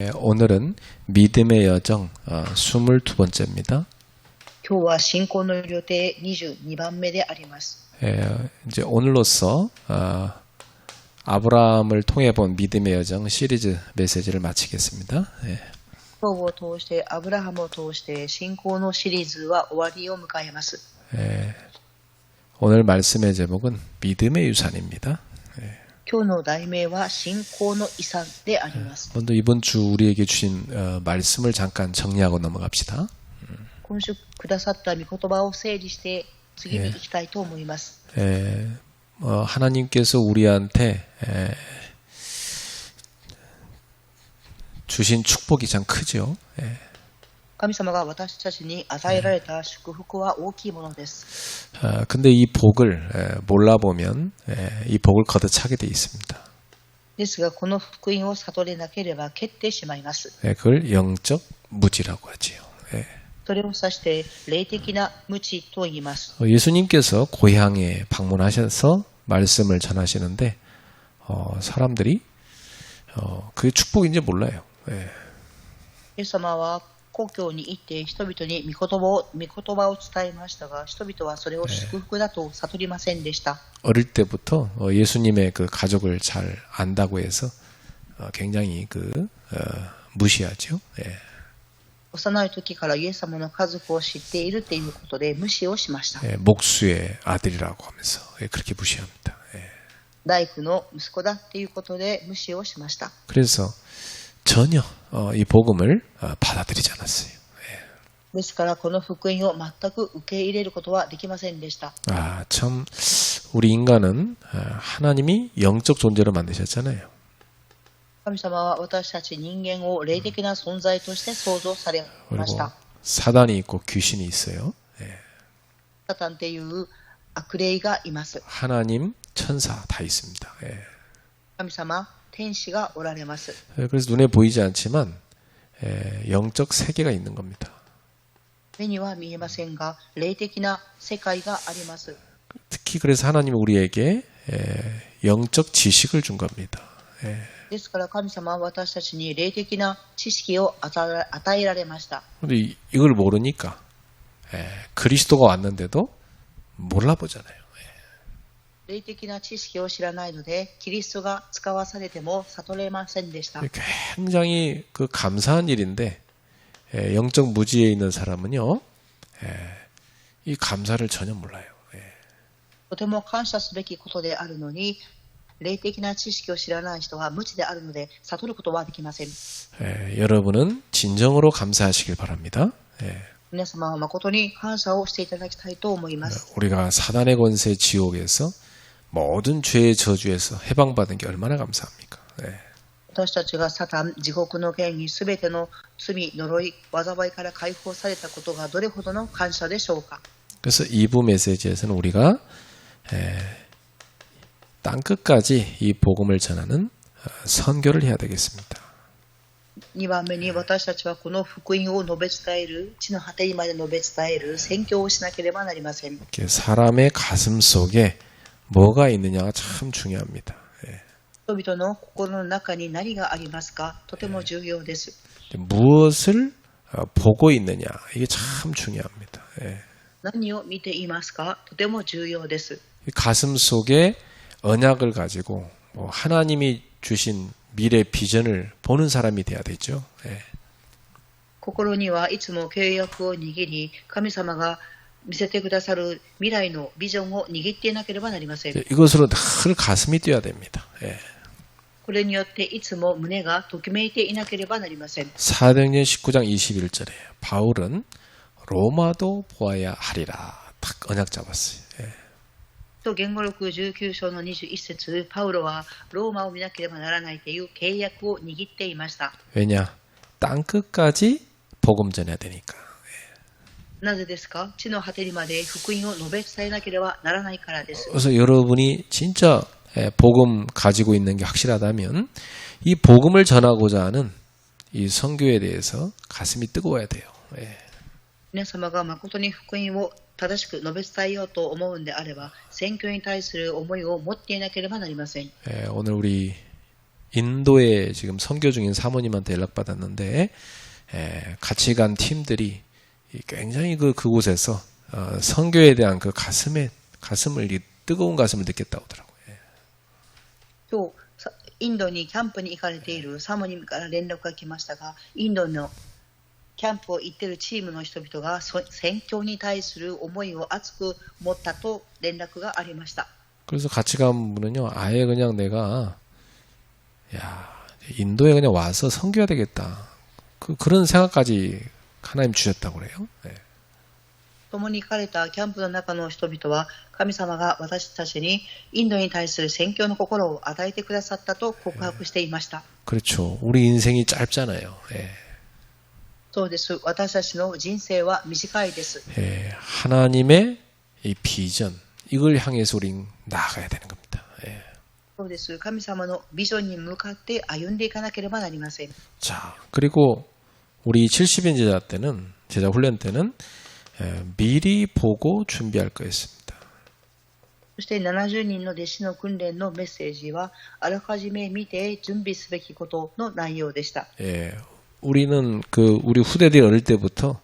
오늘은 믿음의 여정 22번째입니다. 今日は信仰の予定22番目であります。 이제 오늘로써 아브라함을 통해 본 믿음의 여정 시리즈 메시지를 마치겠습니다. 今日を通してアブラハムを通して信仰のシリーズは終わりを迎えます。 오늘 말씀의 제목은 믿음의 유산입니다. 今日の題名は信仰の遺産であります。 먼저 이번 주 우리에게 주신 말씀을 잠깐 정리하고 넘어갑시다. 今週くださった御言葉を整理して次に行きたいと思います。 하나님께서 우리한테 주신 축복이 참 크죠. 神様が私たちに与えられた祝福は大きいものです。 근데 이 복을 몰라보면 이 복을 거듭차게 돼 있습니다. ですがこの福音を悟れなければ蹴ってしまいます。 그걸 영적 무지라고 하지요. それを指して霊的な無知と言います。 예수님께서 고향에 방문하셔서 말씀을 전하시는데 사람들이 그게 축복인지 몰라요. イエス様は故郷に行って人々に御言葉を伝えましたが、人々はそれを祝福だと悟りませんでした。 어릴 때부터 예수님의 그 가족을 잘 안다고 해서 굉장히 무시하죠. 幼い時からイエス様の家族を知っているということで無視をしました。 목수의 아들이라고 하면서 그렇게 무시합니다. 大工の息子だということで無視をしました。 그래서 전혀 이 복음을 받아들이지 않았어요. ですからこの福音を全く受け入れることはできませんでした。 참 우리 인간은 하나님이 영적 존재로 만드셨잖아요. 神様は私たち人間を霊的な存在として創造されました。 사단이 있고 귀신이 있어요. サタンという悪霊がいます。 하나님, 천사 다 있습니다. 神様、天使がおられます。 그래서 눈에 보이지 않지만 영적 세계가 있는 겁니다. 目には見えませんが霊的な世界があります。 특히 그래서 하나님이 우리에게 영적 지식을 준 겁니다. ですから神様は私たちに霊的な知識を与えられました。 근데 이걸 모르니까 그리스도가 왔는데도 몰라보잖아요. 霊的な知識を知らないのでキリストが使わされても悟れませんでした。 굉장히 감사한 일인데 영적 무지에 있는 사람은요 이 감사를 전혀 몰라요. とても感謝すべきことであるのに霊的な知識を知らない人は無知であるので悟ることはできません。 여러분은 진정으로 감사하시길 바랍니다. 皆様は誠に感謝をしていただきたいと思います。 우리가 사단의 권세 지옥에서 모든 죄의 저주에서 해방받은 게 얼마나 감사합니까? 私たちがサタン、地獄の権威、すべての罪、呪い、災いから解放されたことがどれほどの感謝でしょうか。 그래서 2부 메시지에서는 우리가 땅끝까지 이 복음을 전하는 선교를 해야 되겠습니다. 2番目に私たちはこの福音を述べ伝える、地の果てにまで述べ伝える宣教をしなければなりません。 사람의 가슴 속에 뭐가 있느냐가 참 중요합니다. 人々の心の中に何がありますか、とても重要です。 무엇을 보고 있느냐 이게 참 중요합니다. 何を見ていますか、とても重要です。 가슴 속에 언약을 가지고 하나님이 주신 미래 비전을 보는 사람이 돼야 되죠. 心にはいつも契約を握り、神様が見せてくださる未来のビジョンを握っていなければなりません。 이것으로 늘 가슴이 뛰어야 됩니다. これによっていつも胸がときめいていなければなりません。 사도행전 19장 21절에 바울은 로마도 보아야 하리라 딱 언약 잡았어요. 言語録19章の21節、パウロはローマを見なければならないという契約を握っていました。 왜냐? 땅끝까지 복음 전해야 되니까. なぜですか？地の果てにまで福音を述べ伝えなければならないからです。 그래서 여러분이 진짜 복음 가지고 있는 게 확실하다면 이 복음을 전하고자 하는 이 선교에 대해서 가슴이 뜨거워야 돼요. 皆様が誠に福音を正しく述べ伝えようと思うんであれば、宣教に対する思いを持っていなければなりません。 오늘 우리 인도에 지금 선교 중인 사모님한테 연락받았는데 같이 간 팀들이 굉장히 그곳에서 선교에 대한 그 가슴을 뜨거운 가슴을 느꼈다고 하더라고요. 今日、インドにキャンプに行かれているサモニムから連絡が来ましたが、インドのキャンプを行っているチームの人々が宣教に対する思いを熱く持ったと連絡がありました。 그래서 같이 간 분은요, 아예 그냥 내가 인도에 그냥 와서 선교해야 되겠다. 그런 생각까지 하나님 주셨다고 그래요. 네. 共に行かれたキャンプの中の人々は、神様が私たちにインドに対する宣教の心を与えてくださったと告白していました。 그렇죠. 우리 인생이 짧잖아요. 예. そうです。私たちの人生は短いです。 예. 하나님의 이 비전, 이걸 향해서 우린 나아가야 되는 겁니다. 예. そうです。神様のビジョンに向かって歩んでいかなければなりません。 자, 그리고 우리 70인 제자 훈련 때는 미리 보고 준비할 거였습니다. そして70人の弟子の訓練のメッセージは、あらかじめ見て準備すべきことの内容でした。 예, 우리는 우리 후대들이 어릴 때부터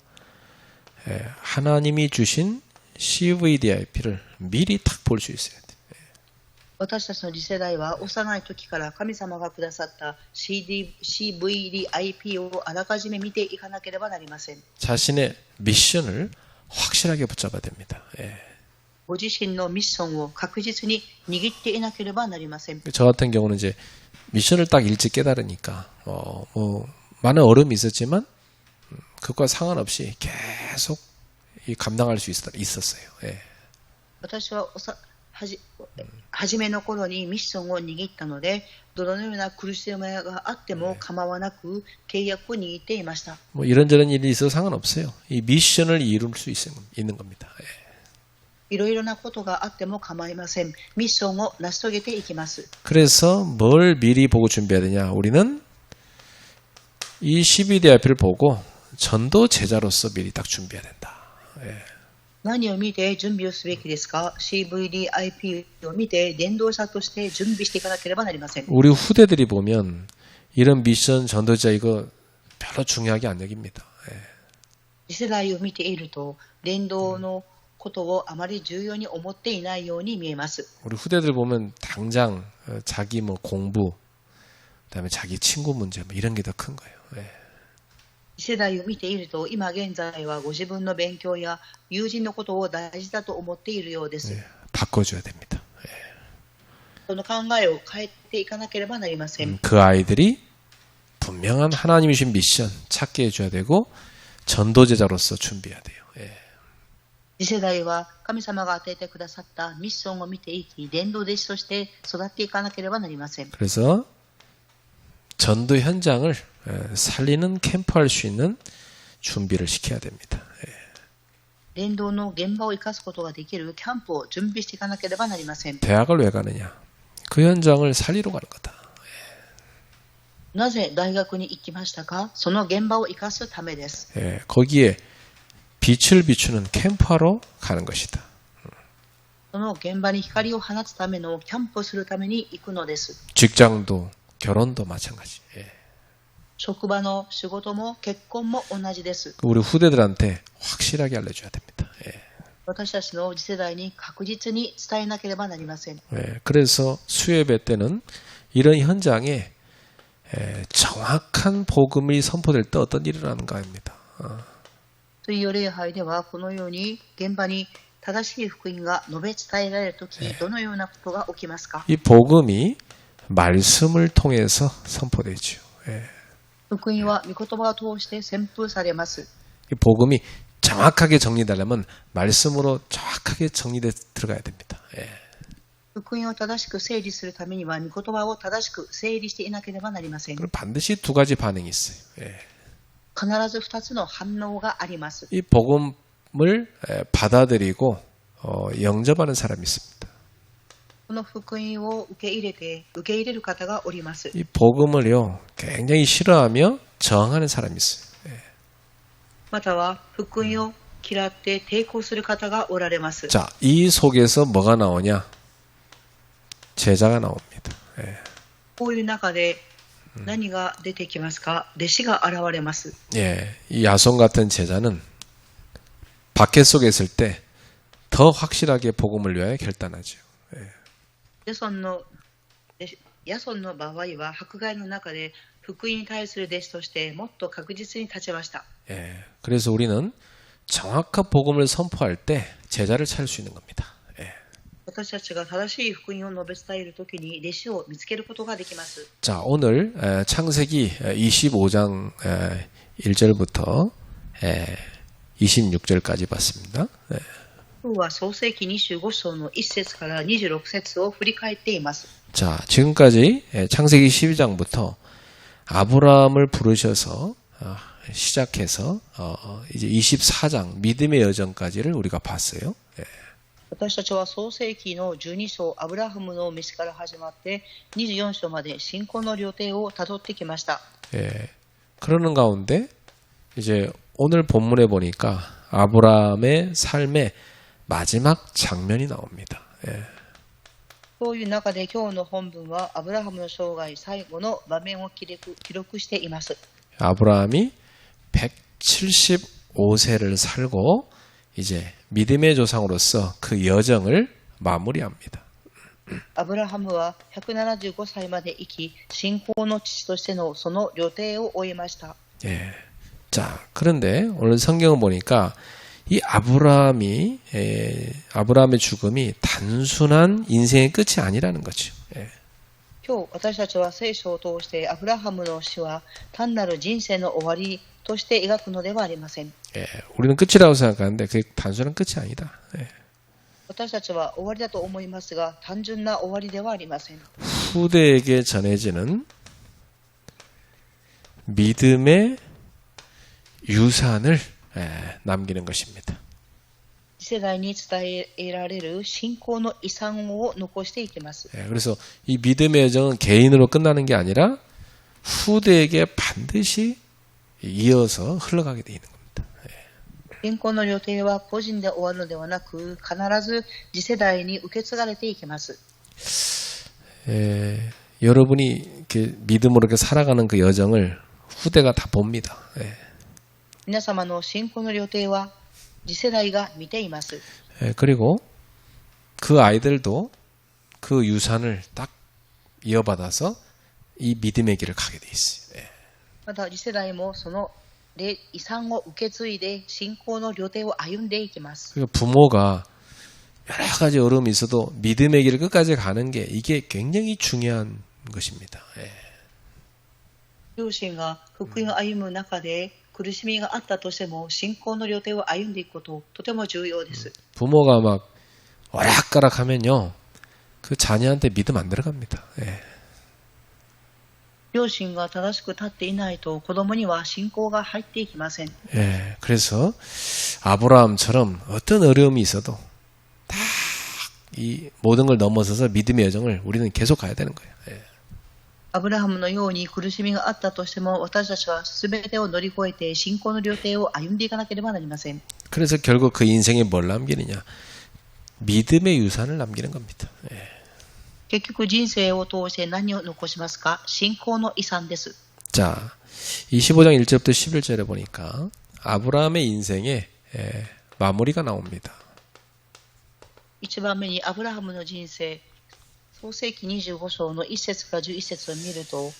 하나님이 주신 CVDIP를 미리 탁 볼 수 있어야 돼. 私たちの次世代は幼い時から神様がくださった CVDIP をあらかじめ見ていかなければなりません。 자신의 미션을 확실하게 붙잡아야 됩니다. 예. ご自身のミッションを確実に握っていなければなりません。 저 같은 경우는 이제 미션을 딱 일찍 깨달으니까 많은 어려움이 있었지만 그것과 상관없이 계속 감당할 수 있었어요. 예. 私は初めの頃にミッションを握ったので、どのような苦しみがあっても構わなく契約を握っていました。 뭐 이런저런 일이 있어도 상관없어요. 이 미션을 이룰 수 있는 겁니다. 예. いろいろなことがあっても構いません。ミッションを成し遂げていきます。 그래서 뭘 미리 보고 준비해야 되냐? 우리는 이 CVDIP를 보고 전도 제자로서 미리 딱 준비해야 된다. 예. 何を見て準備をすべきですか？ CVDIP を見て伝道者として準備していかなければなりません。 우리 후대들이 보면 이런 미션 전도자 이거 별로 중요하게 안 여깁니다. 예. 次世代を見ていると伝道のことをあまり重要に思っていないように見えます。 우리 후대들 보면 당장 자기 공부, 그다음에 자기 친구 문제 이런 게 더 큰 거예요. 예. 次世代を見ていると今現在はご自分の勉強や友人のことを大事だと思っているようです。 예. 바꿔줘야 됩니다. 예. その考えを変えていかなければなりません。 그 아이들이 분명한 하나님이 주신 미션 찾게 해줘야 되고 전도제자로서 준비해야 돼요. 예. 次世代は神様が与えてくださったミッションを見ていき、伝道弟子として育っていかなければなりません。 그래서 전도 현장을 살리는 캠프할 수 있는 준비를 시켜야 됩니다. 예. 伝道の現場を生かすことができるキャンプを準備していかなければなりません。 대학을 왜 가느냐? 그 현장을 살리러 가는 거다. なぜ大学に行きましたか？その現場を生かすためです。 예, 거기에 빛을 비추는 캠프하러 가는 것이다. その現場に光を放つためのキャンプをするために行くのです。 직장도 결혼도 마찬가지. 예. 職場の仕事も結婚も同じです。 우리 후대들한테 확실하게 알려줘야 됩니다. 예. 私たちの次世代に確実に伝えなければなりません。 예, 그래서 수예배 때는 이런 현장에 정확한 복음이 선포될 때 어떤 일이 일어나는가 합니다. 水曜礼拝ではこのように現場に正しい福音が述べ伝えられるとき、どのようなことが起きますか？ 이 복음이 말씀을 통해서 선포되죠. 예. 福音は御言葉を通して宣布されます。 이 복음이 정확하게 정리되려면 말씀으로 정확하게 정리돼 들어가야 됩니다. 예. 福音を正しく整理するためには御言葉を正しく整理していなければなりません。 그리고 반드시 두 가지 반응이 있어요. 예. 必ず2つの反応があります。 이 복음을 받아들이고 영접하는 사람이 있습니다. この福音を受け入れる方がおります。 이 복음을요 굉장히 싫어하며 저항하는 사람이 있어요. 예. または福音を嫌って抵抗する方がおられます。 자, 이 속에서 뭐가 나오냐? 제자가 나옵니다. 예. こういう中で何が出てきますか？弟子が現れます。 예, 이 야손 같은 제자는 박해 속에 있을 때 더 확실하게 복음을 위하여 결단하죠. ヤソンの場合は迫害の中で福音に対する弟子としてもっと確実に立ちました。 예, 그래서 우리는 정확한 복음을 선포할 때 제자를 찾을 수 있는 겁니다. 예. 私たちが正しい福音を述べ伝えるときに弟子を見つけることができます。 자, 오늘 창세기 25장 1절부터 26절까지 봤습니다. 예. 今日は創世記25章の1節から26節を振り返っています。 자, 지금까지 창세기 12장부터 아브라함을 부르셔서 시작해서 이제 24장 믿음의 여정까지를 우리가 봤어요. 예. 私たちは創世記の12章アブラハムの道から始まって24章まで信仰の旅程をたどってきました。 예. 그러는 가운데 이제 오늘 본문에 보니까 아브라함의 삶의 마지막 장면이 나옵니다. 예. そういう中で今日の本文はアブラハムの生涯最後の場面を記録しています。 아브라함이 175세를 살고 이제 믿음의 조상으로서 그 여정을 마무리합니다. アブラハムは175歳まで生き、信仰の父としてのその旅程を終えました。 예. 자, 그런데 오늘 성경을 보니까 이 아브라함의 죽음이 단순한 인생의 끝이 아니라는 거죠. 예. 今日私たちは聖書を通してアブラハムの死は単なる人生の終わりとして描くのではありません。 예. 우리는 끝이라고 생각하는데 그게 단순한 끝이 아니다. 예. 私たちは終わりだと思いますが、単純な終わりではありません。 후대에게 전해지는 믿음의 유산을 남기는 것입니다. 次世代に伝えられる信仰の遺産を残していきます。 그래서 이 믿음의 여정은 개인으로 끝나는 게 아니라 후대에게 반드시 이어서 흘러가게 돼 있는 겁니다. 信仰の旅程は個人で終わるのではなく、必ず次世代に受け継がれていきます。 여러분이 이렇게 믿음으로 이렇게 살아가는 그 여정을 후대가 다 봅니다. 皆様の信仰の旅程は次世代が見ています。 그리고 그 아이들도 그 유산을 딱 이어받아서 이 믿음의 길을 가게 돼 있어요. また次世代もその遺産を受け継いで信仰の旅程を歩んでいきます。 그러니까 부모가 여러 가지 어려움이 있어도 믿음의 길을 끝까지 가는 게 이게 굉장히 중요한 것입니다. 両親が福音を歩む中で苦しみがあったとしても信仰の旅程を歩んでいくこととても重要です。 부모가 막 오락가락 하면요, 그 자녀한테 믿음 안 들어갑니다. 両親が正しく立っていないと子供には信仰が入っていきません。 그래서 아브라함처럼 어떤 어려움이 있어도 다 이 모든 걸 넘어서서 믿음의 여정을 우리는 계속 가야 되는 거예요. アブラハムのように苦しみがあったとしても私たちは全てを乗り越えて信仰の旅程を歩んでいかなければなりません。 그래서 결국 그 인생에 뭘 남기느냐? 믿음의 유산을 남기는 겁니다. 結局人生を通して何を残しますか？信仰の遺産です。 자, 25장 1절부터 11절에 보니까 아브라함의 인생에 마무리가 나옵니다. 1番目にアブラハムの人生、創世記25章の1節から11節を見ると、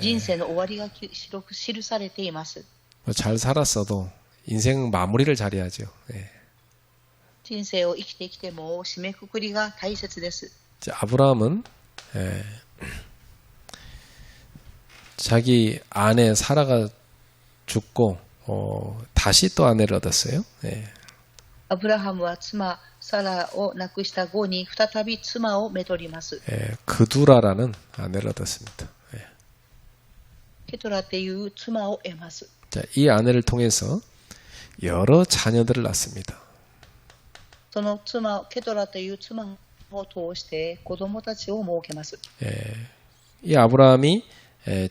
人生の終わりが記されています。 잘 살았어도 인생 마무리를 잘해야죠. 人生を生きてきても締めくくりが大切です。 자, 아브라함은 자기 아내 사라가 죽고 다시 또 아내를 얻었어요. アブラハムは妻サラを亡くした後に再び妻をめとります。 그두라라는 아내를 얻었습니다. ケトラという妻を得ます。 자, 이 아내를 통해서 여러 자녀들을 낳습니다. その妻、ケトラという妻を通して子供たちを設けます。 이 아브라함이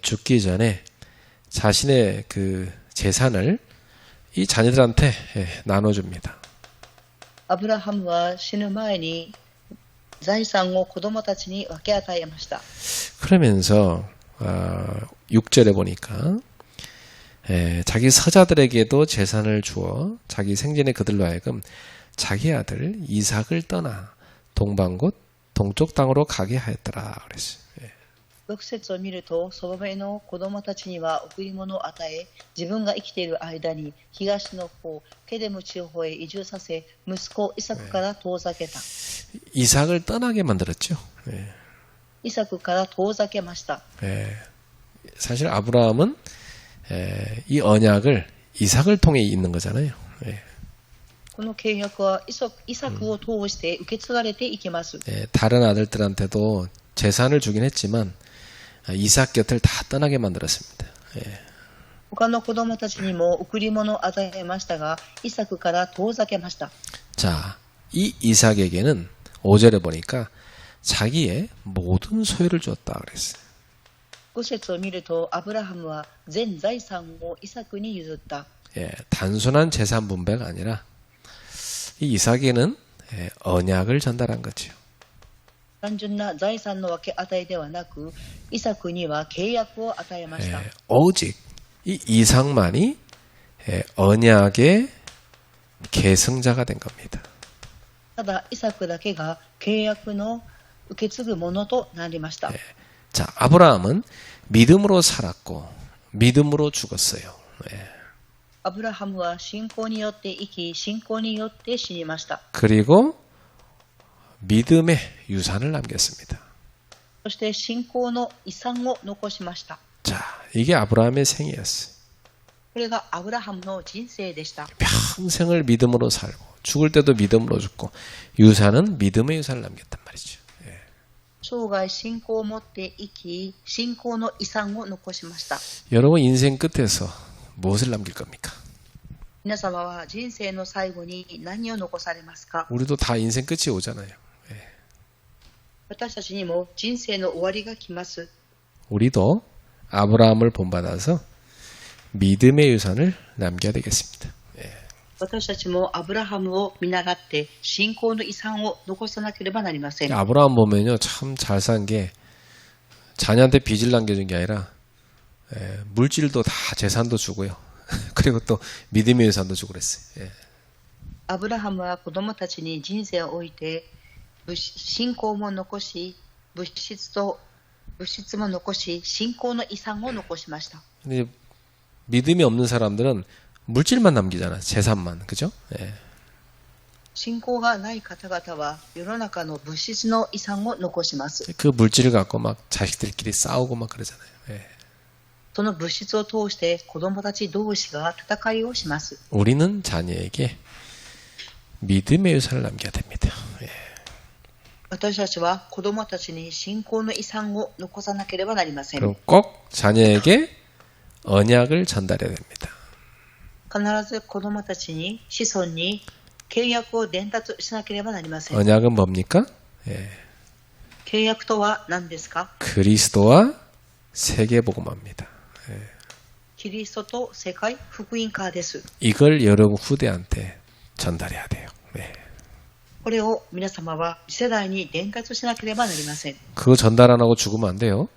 죽기 전에 자신의 그 재산을 이 자녀들한테 나눠줍니다. アブラハムは死ぬ前に財産を子供たちに分け与えました。 그러면서 6절에 보니까 자기 서자들에게도 재산을 주어 자기 생전에 그들로 하여금 자기 아들 이삭을 떠나 동방 곧 동쪽 땅으로 가게 하였더라 그랬어요. 6節を見ると、そばめの子供たちには贈り物を与え、自分が生きている間に東の方、ケデム地方へ移住させ、息子イサクから遠ざけた。 이삭을 떠나게 만들었죠. イサクから遠ざけました。 사실 아브라함은 이 언약을 이삭을 통해 있는 거잖아요. この契約はイサクを通して受け継がれていきます。 다른 아들들한테도 재산을 주긴 했지만 이삭 곁을 다 떠나게 만들었습니다. 他の子供たちにも贈り物を与えましたが、イサクから遠ざけました。 자, 이 이삭에게는 5절에 보니까 자기의 모든 소유를 줬다 그랬어요. 5節を見ると、アブラハムは全財産をイサクに譲った。 단순한 재산 분배가 아니라 이 이삭에는 언약을 전달한 거죠. 単純な財産の分け与えではなく、イサクには契約を与えました。 오직 이 이삭만이 언약의 계승자가 된 겁니다. ただ、イサクだけが契約の受け継ぐものとなりました。 자, 아브라함은 믿음으로 살았고 믿음으로 죽었어요. アブラハムは信仰によって生き、信仰によって死にました。 그리고 믿음의 유산을 남겼습니다. そして信仰の遺産を残しました。 자, 이게 아브라함의 생이었어요. これがアブラハムの人生でした。 평생을 믿음으로 살고 죽을 때도 믿음으로 죽고 유산은 믿음의 유산을 남겼단 말이죠. 生涯信仰を持って生き、信仰の遺産を残しました。 여러분 인생 끝에서 무엇을 남길 겁니까? 皆様は人生の最後に何を残されますか？ 우리도 다 인생 끝이 오잖아요. 私たちにも人生の終わりが来ます。 우리도 아브라함을 본받아서 믿음의 유산을 남겨야 되겠습니다. 私たちもアブラハムを見習って信仰の遺産を残さなければなりません。 아브라함 보면요 참 잘 산 게 자녀한테 빚을 남겨준 게 아니라 물질도 다 재산도 주고요. 그리고 또 믿음의 유산도 주고 그랬어요. アブラハムは子供たちに人生を置いて信仰も残し、物質も残し、信仰の遺産を残しました。 근데 믿음이 없는 사람들은 물질만 남기잖아. 재산만. 그죠? 信仰がない方々は世の中の物質の遺産を残します。 그 물질을 갖고 막 자식들끼리 싸우고 막 그러잖아요. その物質を通して子供たち同士が戦いをします。 우리는 자녀에게 믿음의 유산을 남겨야 됩니다. 私たちは子供たちに信仰の遺産を残さなければなりません。 그리고 꼭 자녀에게 언약을 전달해야 됩니다. 必ず子供たちに子孫に契約を伝達しなければなりません。 언약은 뭡니까? 契約とは何ですか？ 그리스도와 세계복음화입니다. キリストと世界福音化です。 이걸 여러분 후대한테 전달해야 돼요. これを皆様は次世代に伝達しなければなりません。 그거 전달 안 하고 죽으면 안 돼요.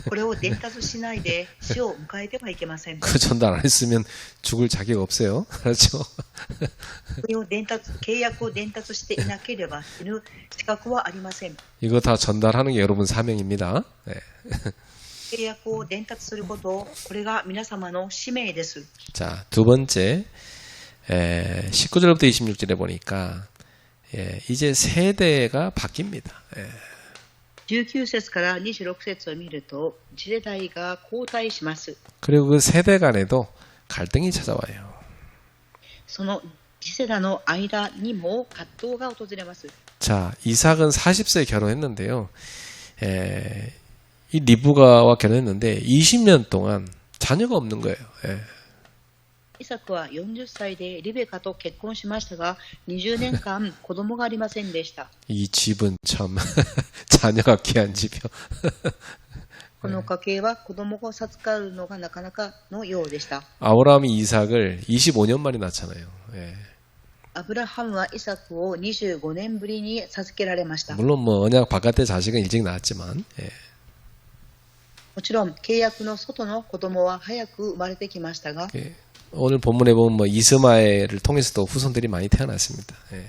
これを伝達しないで死を迎えてはいけません。 그 전달 안 했으면 죽을 자격 없어요. 그렇죠? これを契約を伝達していなければ死ぬ資格はありません。 이거 다 전달하는 게 여러분 사명입니다. 契約を伝達すること、これが皆様の使命です。 자, 두 번째 19절부터 26절에 보니까 이제 세대가 바뀝니다. 19節から26節を見ると、次世代が交代します。 그리고 그 세대 간에도 갈등이 찾아와요. その次世代の間にも葛藤が訪れます。 자, 이삭은 40세에 결혼했는데요. 이 리브가와 결혼했는데 20년 동안 자녀가 없는 거예요. イサクは40歳でリベカと結婚しましたが、20年間子供がありませんでした。 이 집은 참 자녀가 귀한 집이요. この家系は子供を授かるのがなかなかのようでした。 아브라함이 이삭을 25년 만에 낳잖아요. アブラハムはイサクを25年ぶりに授けられました。 물론 뭐 언약 바깥의 자식은 일찍 낳았지만, 예. もちろん契約の外の子供は早く生まれてきましたが、 예. 오늘 본문에 보면 뭐 이스마엘을 통해서도 후손들이 많이 태어났습니다. 예.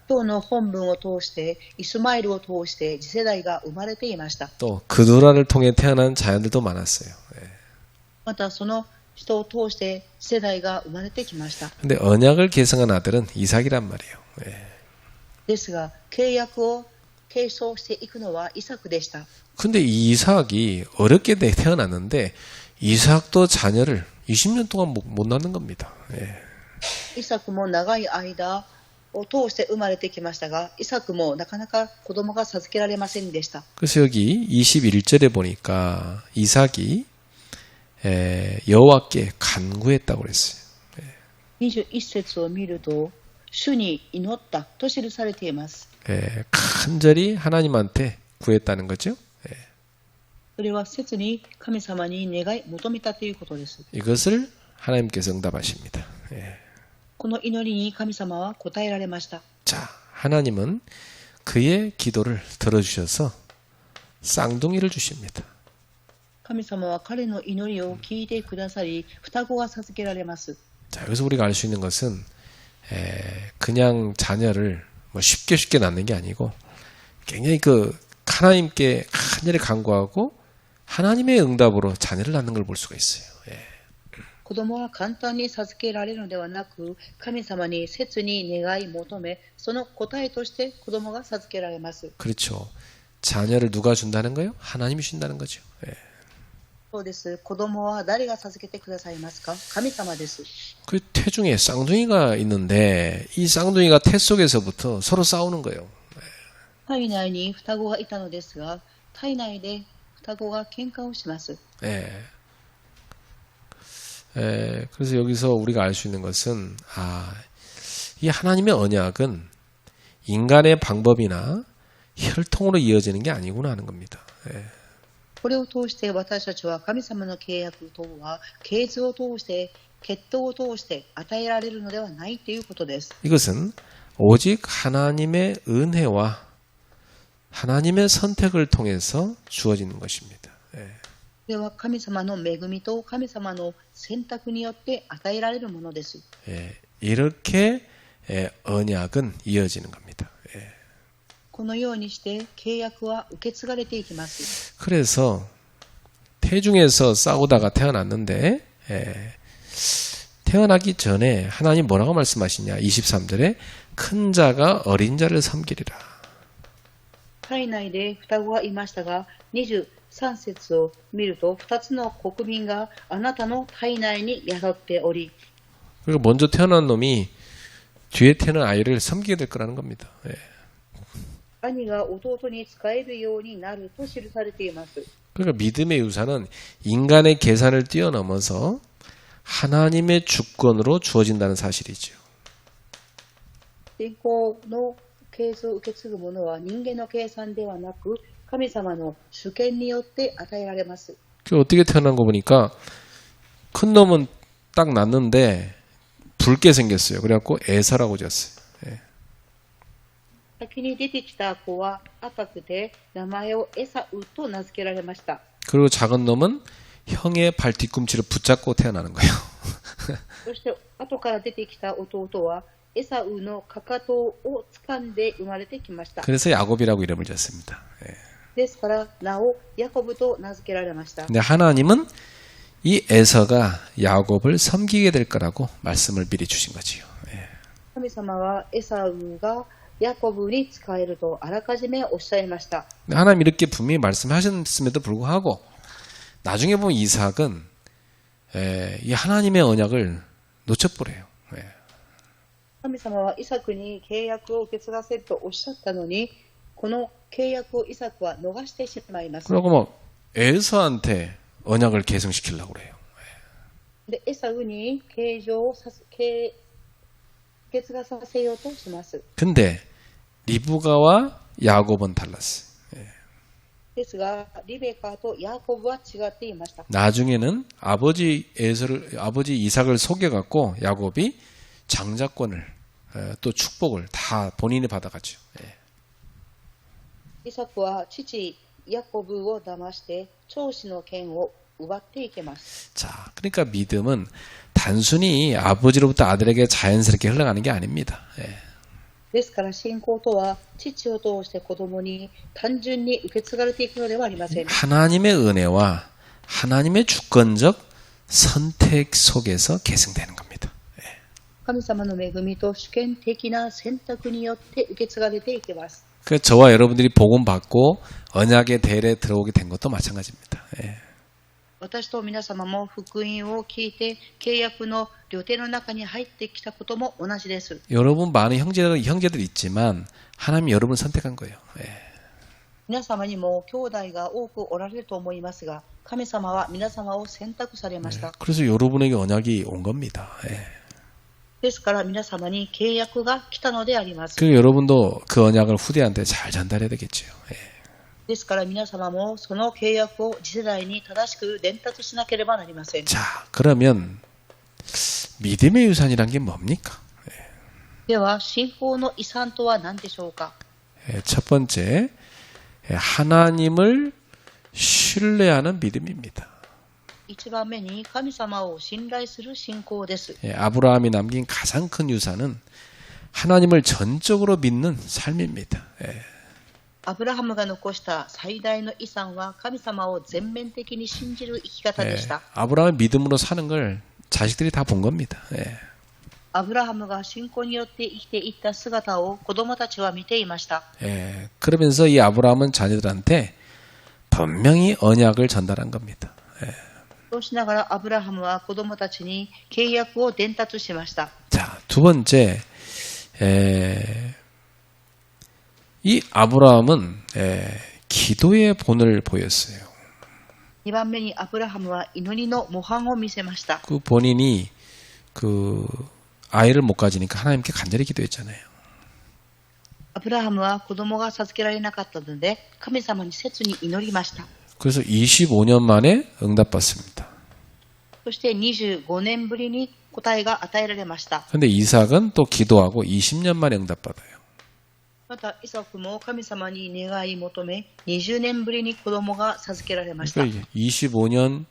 今日の本文を通してイスマイルを通して次世代が生まれていました。 또 그두라를 통해 태어난 자녀들도 많았어요. 예. またその人を通して次世代が生まれてきました。 근데 언약을 계승한 아들은 이삭이란 말이에요. 예. ですが契約を継承していくのはイサクでした。 근데 이 이삭이 어렵게 태어났는데 이삭도 자녀를 20년 동안 못 낳는 겁니다. 예. イサクも長い間を通して生まれてきましたが、イサクもなかなか子供が授けられませんでした。 그래서 여기 21절에 보니까 이삭이 여호와께 간구했다고 그랬어요. 21節を見ると、主に祈ったと記されています。 간절히 하나님한테 구했다는 거죠. それは切に神様に願い求めたということです。 이것을 하나님께서 응답하십니다. この祈りに神様は答えられました。 자, 하나님은 그의 기도를 들어주셔서 쌍둥이를 주십니다. 神様は彼の祈りを聞いてくださり、双子が授けられます。 자, 여기서 우리가 알 수 있는 것은 그냥 자녀를 뭐 쉽게 낳는 게 아니고 굉장히 하나님께 간절히 간구하고 하나님의 응답으로 자녀를 낳는 걸 볼 수가 있어요. 子供は簡単に授けられるのではなく、神様に切に願い求め、その答えとして子供が授けられます。 그렇죠. 자녀를 누가 준다는 거예요? 하나님이 준다는 거죠. そうです。子供は誰が授けてくださいますか？神様です。 그 태중에 쌍둥이가 있는데 이 쌍둥이가 태 속에서부터 서로 싸우는 거예요. 体内に双子がいたのですが、体内で双子が喧嘩をします。 그래서 여기서 우리가 알 수 있는 것은 이 하나님의 언약은 인간의 방법이나 혈통으로 이어지는 게 아니구나 하는 겁니다. これを通して私たちは神様の契約とは系図を通して血統を通して与えられるのではないということです。 이것은 오직 하나님의 은혜와 하나님의 선택을 통해서 주어지는 것입니다. これは神様の恵みと神様の選択によって与えられるものです。 이렇게 언약은 이어지는 겁니다. このようにして契約は受け継がれていきます。 그래서 태중에서 싸우다가 태어났는데 태어나기 전에 하나님 뭐라고 말씀하시냐? 23절에 큰 자가 어린 자를 섬기리라. 体内で双子がいましたが、23節を見ると2つの国民があなたの体内に宿っており、 그리고 먼저 태어난 놈이 뒤에 태어난 아이를 섬기게 될 거라는 겁니다. 兄が弟に仕えるようになると記されています。 그러니까 믿음의 유산은 인간의 계산을 뛰어넘어서 하나님의 주권으로 주어진다는 사실이죠. 信仰の系図を受け継ぐものは人間の計算ではなく神様の主権によって与えられます。 어떻게 태어난 거 보니까 큰 놈은 딱 낳는데 붉게 생겼어요. 그래갖고 에서라고 지었어요. 先に出てきた子は赤くて名前をエサウと名付けられました。 그리고 작은 놈은 형의 발 뒤꿈치를 붙잡고 태어나는 거예요. そして後から出てきた弟はエサウのかかとを掴んで生まれてきました。 그래서 야곱이라고 이름을 지었습니다. ですから名をヤコブと名付けられました。 근데 하나님은 이 에서가 야곱을 섬기게 될 거라고 말씀을 미리 주신 거지요. 神様はエサウがヤコブに仕えるとあらかじめおっしゃいました。 하나님 이렇게 분명히 말씀하셨음에도 불구하고 나중에 보면 이삭은 이 하나님의 언약을 놓쳐버려요. 神様はイサクに契約を受け継がせるとおっしゃったのに、この契約をイサクは逃してしまいます。 그리고 뭐 에서한테 언약을 계승시키려고 그래요. で、エサウに受け継がさせようとします。 근데 리브가와 야곱은 달랐어요. ですが、リベカとヤコブは違っていました。 나중에는 아버지 이삭을 속여갖고 야곱이 장자권을 또 축복을 다 본인이 받아가죠. 예. イサクは父ヤコブを騙して長子の権を奪っていきます。 자, 그러니까 믿음은 단순히 아버지로부터 아들에게 자연스럽게 흘러가는 게 아닙니다. 예. ですから信仰とは父を通して子供に単純に受け継がれていくのではありません。 하나님의 은혜와 하나님의 주권적 선택 속에서 계승되는 겁니다. 神様の恵みと主権的な選択によって受け継がれていきます。 그 저와 여러분들이 복음 받고 언약의 대례에 들어오게 된 것도 마찬가지입니다. 예. 私と皆様も福音を聞いて契約の旅程の中に入ってきたことも同じです。 여러분 많은 형제들 있지만 하나님이 여러분 선택한 거예요. 예. 皆様にも兄弟が多くおられると思いますが、神様は皆様を選択されました。 그래서 여러분에게 언약이 온 겁니다. 예. ですから皆様に契約が来たのであります。 그리고 여러분도 그 언약을 후대한테 잘 전달해야 되겠죠. 예. ですから皆様もその契約を次世代に正しく伝達しなければなりません。 자, 그러면 믿음의 유산이란 게 뭡니까? では信仰の遺産とは何でしょうか。 예, 첫 번째, 하나님을 신뢰하는 믿음입니다. 一番目に神様を信頼する信仰です。 예, 아브라함이 남긴 가장 큰 유산은 하나님을 전적으로 믿는 삶입니다. 예. アブラハムが残した最大の遺産は神様を全面的に信じる生き方でした。 아브라함의 믿음으로 사는 걸 자식들이 다 본 겁니다. 예. アブラハムが信仰によって生きていった姿を子供たちは見ていました。 예. 그러면서 이 아브라함은 자녀들한테 분명히 언약을 전달한 겁니다. 예. そうしながらアブラハムは子供たちに契約を伝達しました。 자, 두 번째, 이 아브라함은 기도의 본을 보였어요. 2番目にアブラハムは祈りの模範を見せました。 그 본인이 그 아이를 못 가지니까 하나님께 간절히 기도했잖아요. アブラハムは子供が授けられなかったので神様に切に祈りました。 그래서 25년 만에 응답받습니다. そして25年ぶりに答えが与えられました。 근데 이삭은 또 기도하고 20년 만에 응답받아요. またイサクも神様に願い求め20年ぶりに子供が授けられました。 그러니까 25년,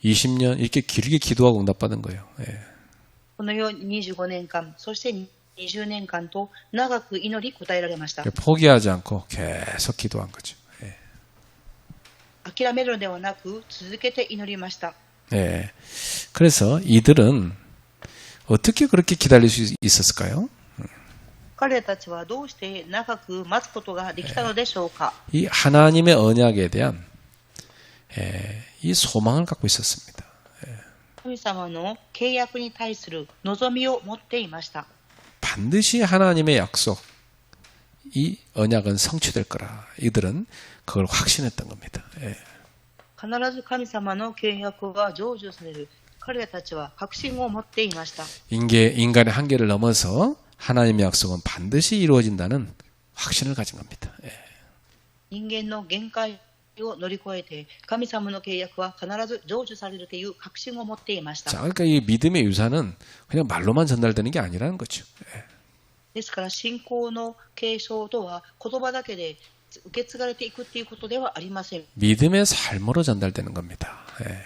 20년 이렇게 길게 기도하고 응답받은 거예요. 예. このように25年間、そして20年間と長く祈り答えられました。 포기하지 않고 계속 기도한 거죠. 예. 諦めるのではなく続けて祈りました。 예. 그래서 이들은 어떻게 그렇게 기다릴 수 있었을까요? 彼たちはどうして長く待つことができたのでしょうか。 이 하나님의 언약에 대한 이 소망을 갖고 있었습니다. 神様の契約に対する望みを持っていました。 반드시 하나님의 약속, 이 언약은 성취될 거라. 이들은 그걸 확신했던 겁니다. 예. 必ず神様の契約が成就される。彼らたちは確信を持っていました。 인간의 한계를 넘어서 하나님의 약속은 반드시 이루어진다는 확신을 가진 겁니다. 예. 人間の限界を乗り越えて神様の契約は必ず成就されるという確信を持っていました。 자, 그러니까 이 믿음의 유산은 그냥 말로만 전달되는 게 아니라는 거죠. 예. ですから信仰の継承とは言葉だけで受け継がれていくということではありません。 믿음의 삶으로 전달되는 겁니다. 예.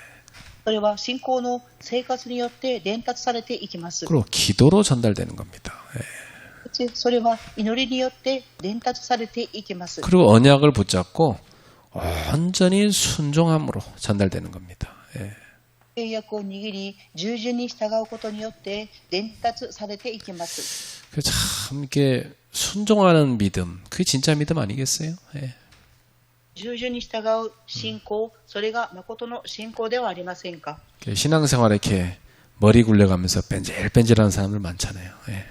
それは信仰の生活によって伝達されていきます。 그리고 기도로 전달되는 겁니다. 예. それは祈りによって伝達されていきます。 그리고 언약을 붙잡고 온전히 순종함으로 전달되는 겁니다. 예. 契約を握り従順に従うことによって伝達されていきます。 참 이렇게 순종하는 믿음, 그게 진짜 믿음 아니겠어요? 예. 従順に従う信仰、それが誠の信仰ではありませんか。 신앙생활에 이렇게 머리 굴려가면서 뺀질뺀질하는 사람들 많잖아요. 예.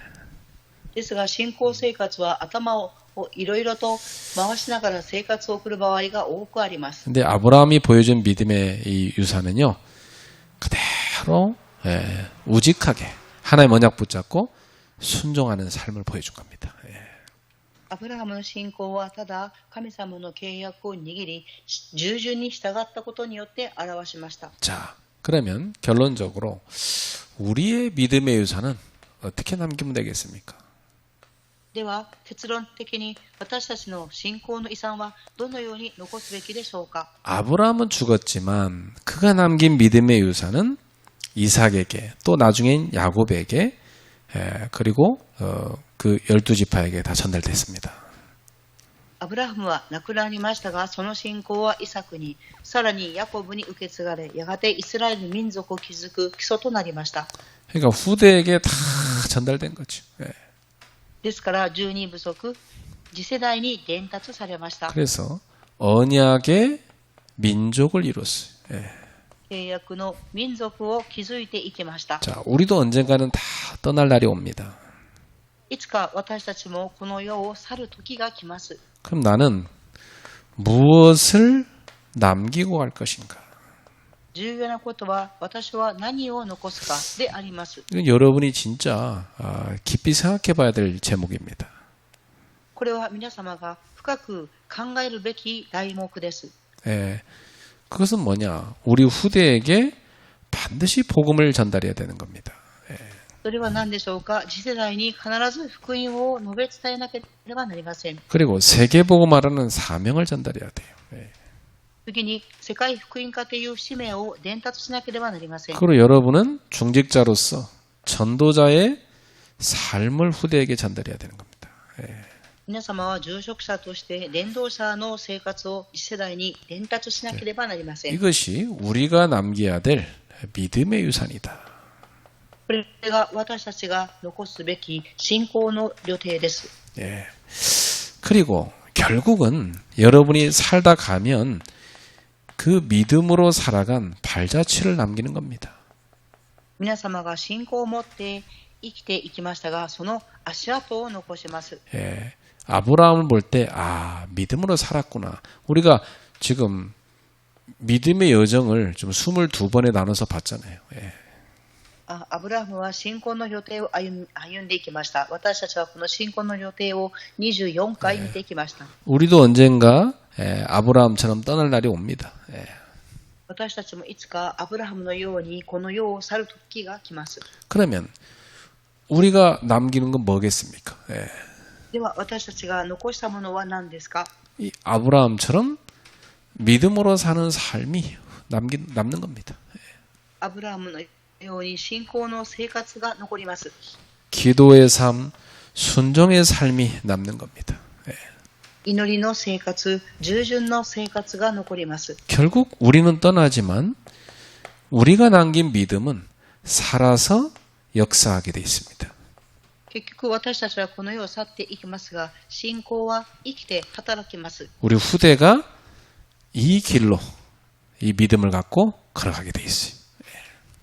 ですが信仰生活は頭をいろいろと回しながら生活を送る場合が多くあります。 근데 아브라함이 보여준 믿음의 이 유산은요, 그대로 우직하게 하나님 언약 붙잡고 순종하는 삶을 보여준 겁니다. 예. アブラハムの信仰はただ神様の契約を握り従順に従ったことによって表しました。 자, 그러면 결론적으로 우리의 믿음의 유산은 어떻게 남기면 되겠습니까? では、結論的に私たちの信仰の遺産はどのように残すべきでしょうか。 아브라함은 죽었지만 그가 남긴 믿음의 유산은 이삭에게 또 나중엔 야곱에게 그리고 그 12지파에게 다 전달됐습니다. アブラハムは亡くなりましたが、その信仰はイサクに、さらにヤコブに受け継がれ、やがてイスラエル民族を築く基礎となりました。 그러니까 후대에게 다 전달된 거죠. 예. ですから十二部族、次世代に伝達されました。 그래서 언약의 민족을 이뤘어요. 예. 契約の民族を築いていきました。 자, 우리도 언젠가는 다 떠날 날이 옵니다. いつか私たちもこの世を去る時が来ます。 그럼 나는 무엇을 남기고 갈 것인가? 重要なことは私は何を残すかであります。 이건 여러분이 진짜 깊이 생각해 봐야 될 제목입니다. これは皆様が深く考えるべき題目です。 예, 그것은 뭐냐? 우리 후대에게 반드시 복음을 전달해야 되는 겁니다. それは何でしょうか。次世代に必ず福音を述べ伝えなければなりません。 그리고 세계복음화라는 사명을 전달해야 돼요. 예. 次に世界福音化という使命を伝達しなければなりません。 그리고 여러분은 중직자로서 전도자의 삶을 후대에게 전달해야 되는 겁니다. 예. 皆様は住職者として伝道者の生活を次世代に伝達しなければなりません。 이것이 우리가 남겨야 될 믿음의 유산이다. これが私たちが残すべき信仰の旅程です。 예. 그리고 결국은 여러분이 살다 가면 그 믿음으로 살아간 발자취를 남기는 겁니다. 皆様が信仰を持って生きていきましたが、その足跡を残します。 예. 아브라함을 볼 때, 믿음으로 살았구나. 우리가 지금 믿음의 여정을 좀 22번에 나눠서 봤잖아요. 예. アブラハムは信仰の予定を歩んでいきました。私たちはこの信仰の予定を24回見てきました。 우리도 언젠가 아브라함처럼 떠날 날이 옵니다. 예. 私たちもいつかアブラハムのようにこの世を去る時が来ます。 그러면 우리가 남기는 건 뭐겠습니까? 예. では私たちが残したものは何ですか。 이 아브라함처럼 믿음으로 사는 삶이 남는 겁니다. アブラハムのように信仰の生活が残ります。 기도의 삶, 순종의 삶이 남는 겁니다. 예. 祈りの生活、従順の生活が残ります。 결국 우리는 떠나지만 우리가 남긴 믿음은 살아서 역사하게 돼 있습니다. 結局私たちはこの世を去っていきますが、信仰は生きて働きます。 우리 후대가 이 길로 이 믿음을 갖고 걸어가게 돼 있어요.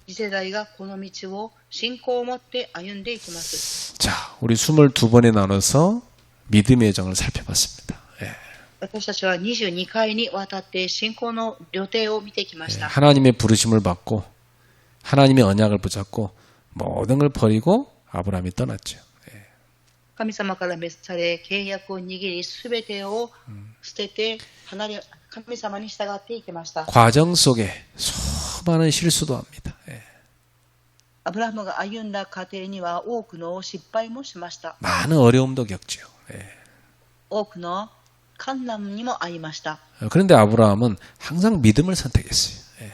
次世代がこの道を信仰を持って歩んでいきます。 자, 우리 22번에 나눠서 믿음의 여정을 살펴봤습니다. 예. 私たちは22回にわたって信仰の旅程を見てきました。 하나님의 부르심을 받고 하나님의 언약을 붙잡고 모든 걸 버리고 아브라함이 떠났죠. 神様から召され、契約を握り、すべてを捨てて、神様に従っていきました。 과정 속에 수많은 실수도 합니다. 예. アブラハムが歩んだ過程には多くの失敗もしました。 많은 어려움도 겪죠. 예. 多くの困難にも遭いました。 그런데 아브라함은 항상 믿음을 선택했어요. 예.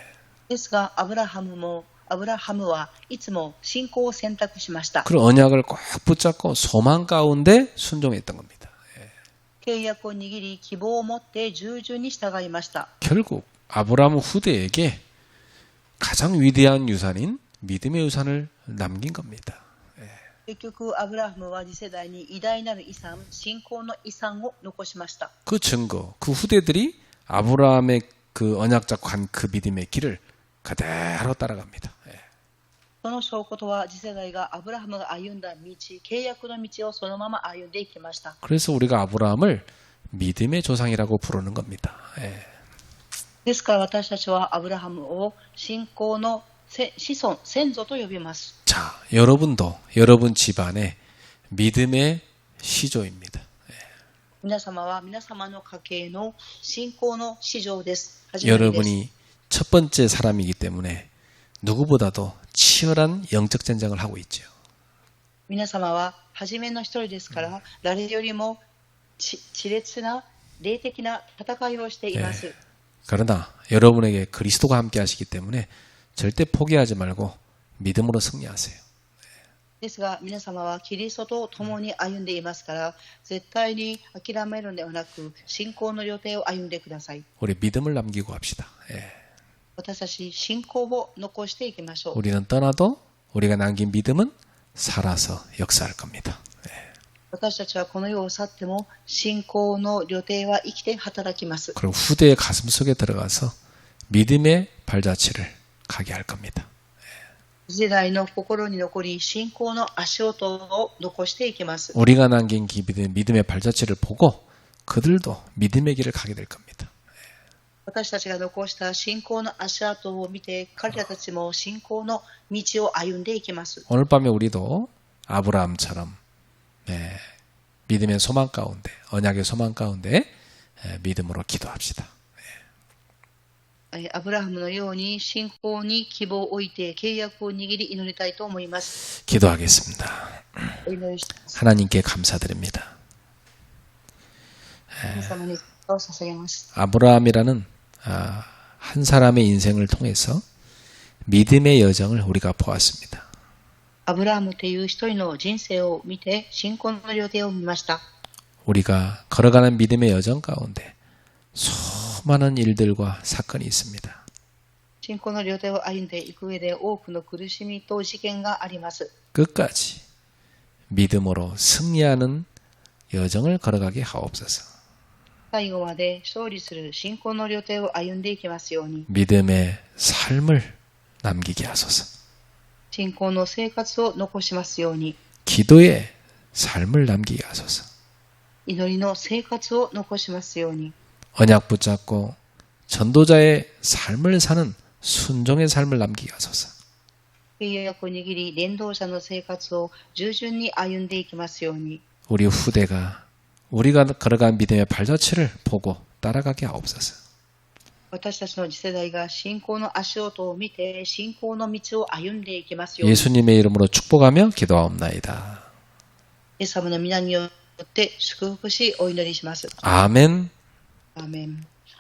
ですが、アブラハムはいつも信仰を選択しました。 그 언약을 꼭 붙잡고 소망 가운데 순종했던 겁니다. 契約を握り、希望を持って従順に従いました。 결국 아브라함 후대에게 가장 위대한 유산인 믿음의 유산을 남긴 겁니다. 結局、アブラハムは次世代に偉大なる遺産、信仰の遺産を残しました。 그 증거, 그 후대들이 아브라함의 그 언약 잡고 간 그 믿음의 길을 그대로 따라갑니다. その証拠とは次世代がアブラハムが歩んだ道、契約の道をそのまま歩んでいきました。 그래서 우리가 아브라함을 믿음의 조상이라고 부르는 겁니다. ですから私たちはアブラハムを信仰の子孫、先祖と呼びます。 자, 여러분도 여러분 집안의 믿음의 시조입니다. 皆様は皆様の家系の信仰の子女です。始まりです。 여러분이 첫 번째 사람이기 때문에 누구보다도 치열한 영적 전쟁을 하고 있죠. 皆様は初めの一人ですから、誰よりも熾烈な霊的な戦いをしています。 그러나 여러분에게 그리스도가 함께 하시기 때문에 절대 포기하지 말고 믿음으로 승리하세요. ですが、皆様はキリストと共に歩んでいますから、絶対に諦めるのではなく、信仰の旅程を歩んでください。 우리 믿음을 남기고 갑시다. 私たち信仰を残していきましょう。 우리는 떠나도 우리가 남긴 믿음은 살아서 역사할 겁니다. 私たちはこの世を去っても、信仰の旅程は生きて働きます。 그리고 후대의 가슴 속에 들어가서 믿음의 발자취를 가게 할 겁니다. 時代の心に残り、信仰の足音を残していきます。 우리가 남긴 믿음의 발자취를 보고 그들도 믿음의 길을 가게 될 겁니다. 私たちが残した信仰の足跡を見て、彼らたちも信仰の道を歩んでいきます。 오늘 밤에 우리도 아브라함처럼 믿음의 소망 가운데, 언약의 소망 가운데 믿음으로 기도합시다. アブラハムのように信仰に希望を置いて契約を握り祈りたいと思います。 기도하겠습니다. お祈りします。 하나님께 감사드립니다. 皆様にを捧げます。 아브라함이라는 한 사람의 인생을 통해서 믿음의 여정을 우리가 보았습니다. アブラハムという一人の人生を見て信仰の旅程を見ました。 우리가 걸어가는 믿음의 여정 가운데 수많은 일들과 사건이 있습니다. 信仰の旅程を歩んでいく上で多くの苦しみと事件があります。 끝까지 믿음으로 승리하는 여정을 걸어가게 하옵소서. 最後まで勝利する信仰の旅程を歩んでいきますように。 믿음의 삶을 남기게 하소서. 信仰の生活を残しますように。 기도의 삶을 남기게 하소서. 祈りの生活を残しますように。 언약 붙잡고 전도자의 삶을 사는 순종의 삶을 남기게 하소서. 契約を握り、伝道者の生活を従順に歩んでいきますように。 우리 후대가 우리가 걸어간 믿음의 발자취를 보고 따라가게 하옵소서. 私たちの次世代が信仰の足音を見て信仰の道を歩んでいきますように。 예수님의 이름으로 축복하며 기도하옵나이다. イエス様の皆によって祝福しお祈りします。 아멘. アーメン。